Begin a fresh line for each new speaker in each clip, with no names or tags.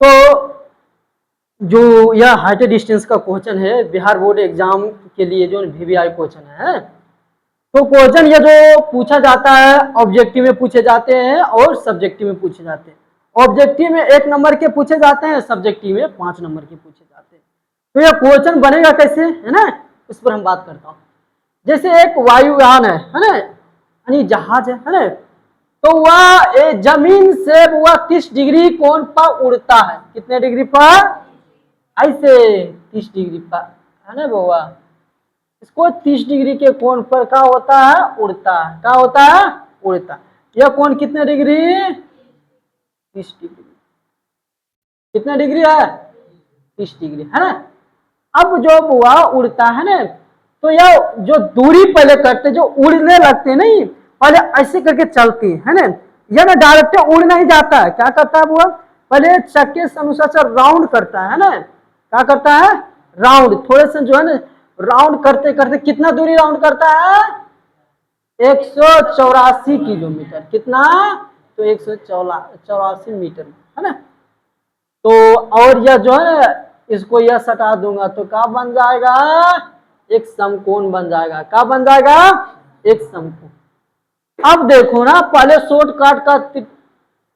तो जो यह हाइट डिस्टेंस का क्वेश्चन है बिहार बोर्ड एग्जाम के लिए जो वीवीआई क्वेश्चन है, तो क्वेश्चन ये जो पूछा जाता है ऑब्जेक्टिव में पूछे जाते हैं और सब्जेक्टिव में पूछे जाते हैं। ऑब्जेक्टिव में 1 नंबर के पूछे जाते हैं, सब्जेक्टिव में 5 नंबर के पूछे जाते हैं। तो यह क्वेश्चन बनेगा कैसे, है ना, इस पर हम बात करता हूँ। जैसे एक वायुयान है ना, यानी जहाज है ना, तो वह जमीन से वह 30 डिग्री कोण पर उड़ता है। कितने डिग्री पर, ऐसे 30 डिग्री पर, है ना बउआ। इसको 30 डिग्री के कोण पर क्या होता है, उड़ता है। क्या होता है, उड़ता। यह कोण कितने डिग्री, 30 डिग्री। कितने डिग्री है, 30 डिग्री, है ना। अब जो बुआ उड़ता है ना, तो यह जो दूरी पहले करते, जो उड़ने लगते नहीं, पहले ऐसे करके चलते है ना, यह ना डायरेक्ट उड़ नहीं जाता है। क्या करता है बुआ, पहले चक्के से अनुसार से राउंड करता है ना। क्या करता है, राउंड, थोड़े से जो है ना राउंड करते करते कितना दूरी राउंड करता है, 184 किलोमीटर। कितना, तो 184 मीटर, है ना। तो और यह जो है इसको यह सटा दूंगा तो क्या बन जाएगा, एक समकोण बन जाएगा। क्या बन जाएगा, एक समकोण। अब देखो ना, पहले शॉर्टकट का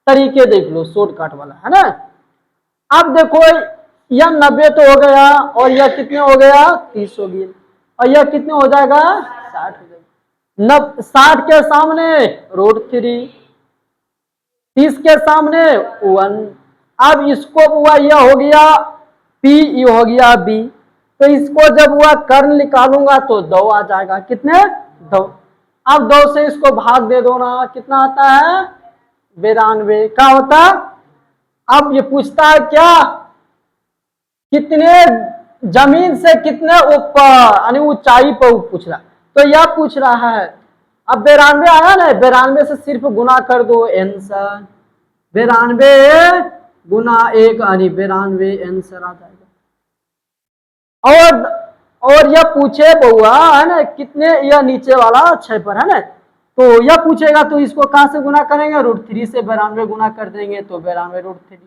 तरीके देख लो, शॉर्टकट वाला, है ना। अब देखो यह 90 तो हो गया, और यह कितने हो गया, 30 हो गया, और यह कितने हो जाएगा, 60 हो जाएगा। 60 के सामने √3, 30 के सामने 1। अब इसको हुआ यह हो गया P, ये हो गया B। तो इसको जब हुआ कर्ण निकालूंगा तो 2 आ जाएगा। कितने, 2। अब 2 से इसको भाग दे दो ना, कितना आता है, 92। क्या होता, अब ये पूछता है क्या, कितने जमीन से कितने ऊपर, यानी ऊंचाई पर पूछ रहा। तो यह पूछ रहा है। अब 92 आया ना, 92 से सिर्फ गुना कर दो, आंसर 92 गुना 1, यानी 92 आंसर आ जाएगा। और यह पूछे बउआ, है ना, कितने, यह नीचे वाला 6 पर, है ना, तो यह पूछेगा तो इसको कहां से गुना करेंगे, √3 से 92 गुना कर देंगे तो 92√3।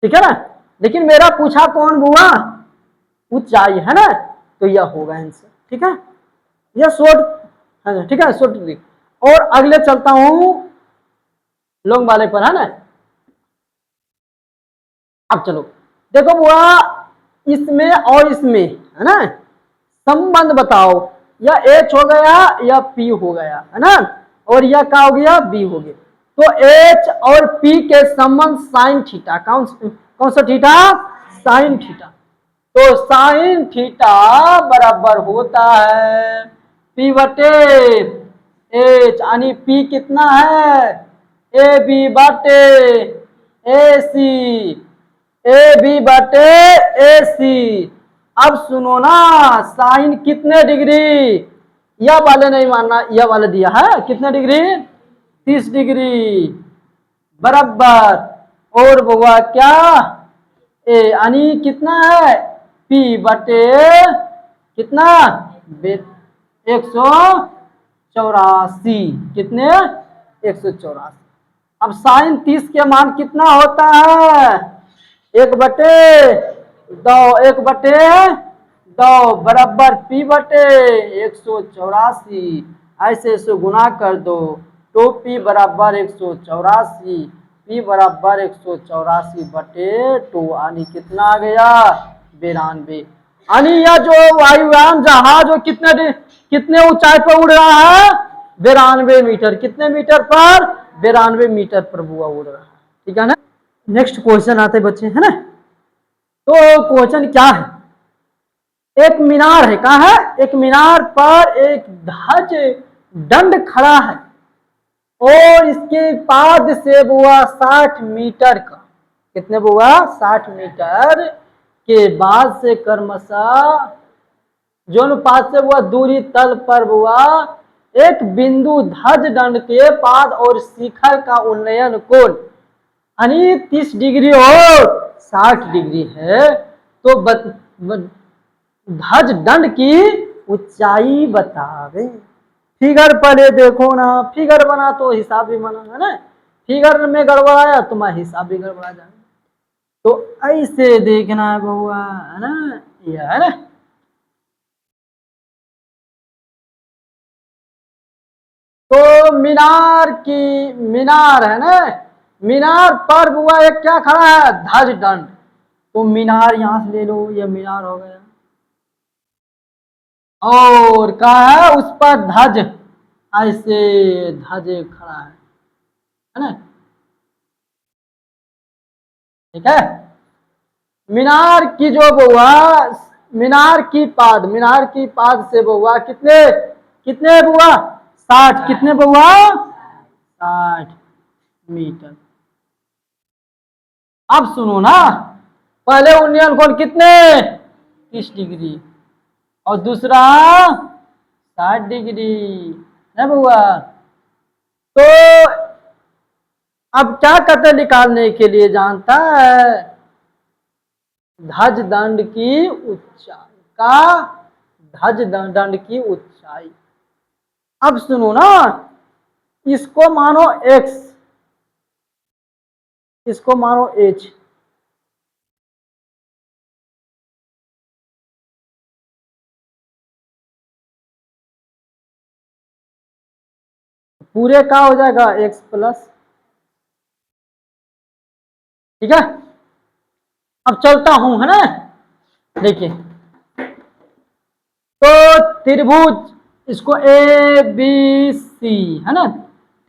ठीक है ना। लेकिन मेरा पूछा कौन बुआ, ऊंचाई, है ना, तो यह होगा आंसर। ठीक है, यह शॉर्ट है ना, ठीक है, शॉर्ट ट्रिक। और अगले चलता हूं लॉन्ग वाले पर, है ना। अब चलो देखो बुआ, इसमें और इसमें, है ना, संबंध बताओ। यह H हो गया, या P हो गया, है ना, और यह क्या हो गया, B हो गया। तो H और P के संबंध साइन थीटा, कौन सा थीटा, साइन थीटा। तो साइन थीटा बराबर होता है P बटे H, यानी P कितना है, AB बटे AC, AB बटे AC। अब सुनो ना, साइन कितने डिग्री, यह वाले नहीं मानना, यह वाले दिया है कितने डिग्री, 30 डिग्री बराबर। और बुआ क्या, ए, यानी कितना है, P बटे कितना, 184। कितने, 184। अब साइन 30 के मान कितना होता है, 1/2, 1/2 बराबर P बटे 184। ऐसे से गुना कर दो तो P बराबर 184, P बराबर 184 बटे 2, यानी कितना आ गया, 92। यानी यह जो वायुयान जहाज जो कितने ऊंचाई पर उड़ रहा है, 92 मीटर। कितने मीटर पर, 92 मीटर पर बुआ उड़ रहा है। ठीक है ना। नेक्स्ट क्वेश्चन आते बच्चे, है ना। तो क्वेश्चन क्या है, एक मीनार है, कहा है, एक मीनार पर एक ध्वज दंड खड़ा है, और इसके पाद से बुआ 60 मीटर का, कितने बुआ, 60 मीटर के बाद से क्रमशः जो अनुपात से बुआ दूरी तल पर बुआ एक बिंदु ध्वज दंड के पाद और शिखर का उन्नयन कोण, यानी 30 डिग्री और 60 डिग्री है, तो ध्वज दंड की ऊंचाई बतावे। फिगर पहले देखो ना, फिगर बना तो हिसाब भी बना, है ना। फिगर में गड़बड़ाया तुम्हारा हिसाब भी गड़बड़ा जाएगा। तो ऐसे देखना है बउआ, है ना, ये है ना। तो मीनार है ना, मीनार पर बुआ एक क्या खड़ा है, ध्वज दंड। तो मीनार यहां से ले लो, ये मीनार हो गया। और कहा है उस पर ध्वज, ऐसे ध्वज खड़ा है ना, ठीक है। मीनार की जो बुआ, मीनार की पाद से बुआ कितने कितने बुआ 60, कितने बुआ 60 मीटर। अब सुनो ना, पहले उन्नयन कोण कितने 30 डिग्री और दूसरा 60 डिग्री है बुआ। तो अब क्या करते निकालने के लिए, जानता है, ध्वज दंड की ऊंचाई का, ध्वज दंड की ऊंचाई। अब सुनो ना, इसको मानो x, इसको मानो h, पूरे का हो जाएगा x प्लस, ठीक है। अब चलता हूं, है ना, देखिए। तो त्रिभुज, इसको ए बी सी, है ना,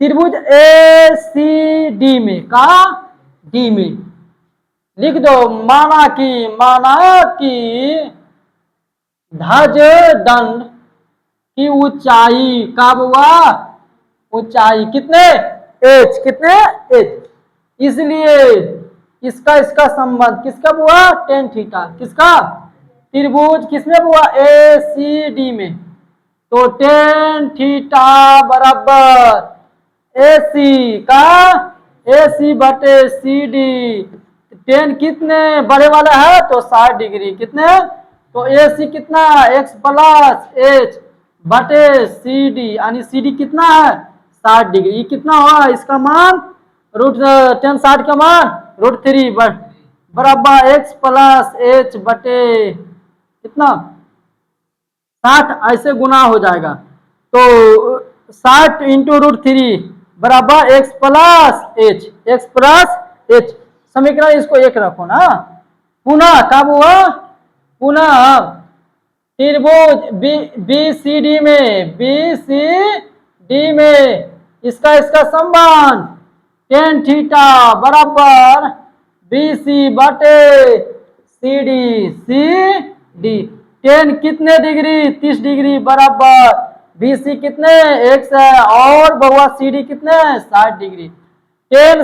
त्रिभुज ए सी डी में का डी में लिख दो, माना कि ध्वज दंड की ऊंचाई का हुआ, ऊंचाई कितने एच, कितने एच, इसलिए इसका संबंध किसका हुआ, टेन थीटा, किसका, त्रिभुज किसमें हुआ, ए सी डी में। तो टेन थीटा बराबर ए सी का, ए सी बटे सी डी, टेन कितने बड़े वाला है तो 60 डिग्री, कितने, तो ए सी कितना एक्स प्लस एच बटे सी डी, यानी सी डी कितना है 60 डिग्री, कितना हुआ इसका मान, रूट टेन 60 का मान √3 बराबर एक्स प्लस एच बटे कितना 60, ऐसे गुना हो जाएगा। तो 60 इंटू √3 बराबर एक्स प्लस एच, समीकरण इसको एक रखो ना। पुनः कब हुआ, पुनः त्रिभुज बी सी डी में इसका संबंध टेन थीटा बराबर बी सी बटे सी डी, टेन कितने डिग्री 30 डिग्री बराबर बी सी कितने एक्स है और बहुआ सी डी कितने 60 डिग्री, टेन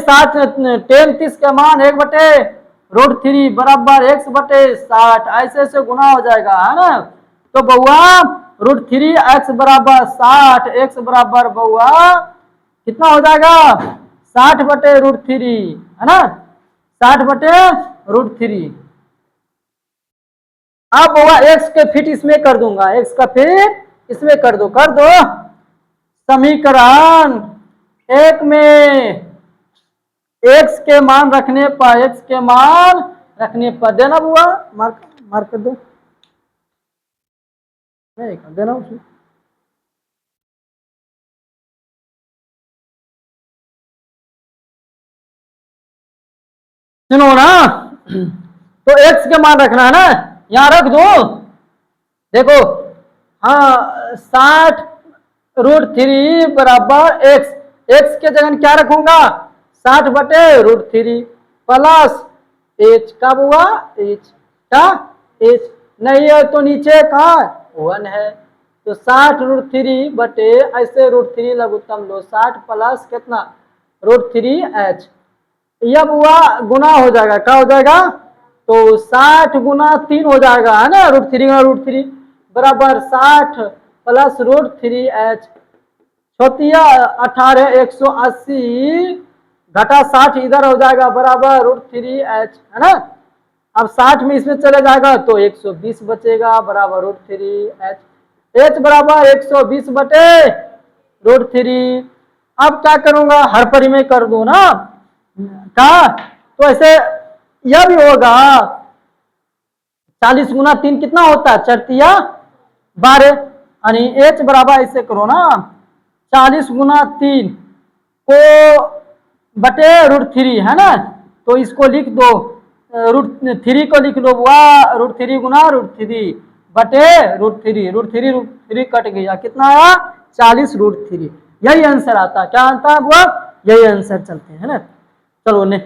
30 का मान 1/√3 बराबर एक्स बटे 60, ऐसे ऐसे गुना हो जाएगा, है ना। तो बहुआ √3 एक्स बराबर 60, एक्स बराबर बहुआ कितना हो जाएगा 60/√3, है ना, 60/√3। अब बहुआ एक्स के फिट इसमें कर दूंगा, एक्स का फिट इसमें कर दो समीकरण एक में एक्स के मान रखने पर देना बुआ, मार्क कर दो, नहीं कर देना उसमें। सुनो ना, तो एक्स के मान रखना है ना, यहां रख दो, देखो, हाँ 60√3 बराबर एक्स, एक्स के जगह क्या रखूंगा 60/√3 प्लस एच का हुआ एच का एच नहीं है तो नीचे का 1 है, तो 60√3 बटे ऐसे √3 लघुत्तम लो 60 प्लस कितना √3h, यह हुआ गुना हो जाएगा, क्या हो जाएगा, तो 60 गुना 3 हो जाएगा, है ना, √3 बराबर 60 प्लस √3h, छोतिया 18 180 घटा 60 इधर हो जाएगा बराबर √3h, है ना। अब 60 में इसमें चले जाएगा तो 120 बचेगा बराबर √3h, h बराबर 120 बटे √3, अब क्या करूंगा, हर परी में कर दो ना का, तो ऐसे यह भी होगा 40 गुना 3 कितना होता है, 4×3 = 12, यानी h बराबर ऐसे करो ना 40 गुना 3 को बटे √3 है ना, तो इसको लिख दो √3 को लिख लो √3 गुना √3 बटे √3 कट गया, कितना आया 40 √3, यही आंसर आता है। क्या आता है वो, यही आंसर चलते हैं ना। चलो ने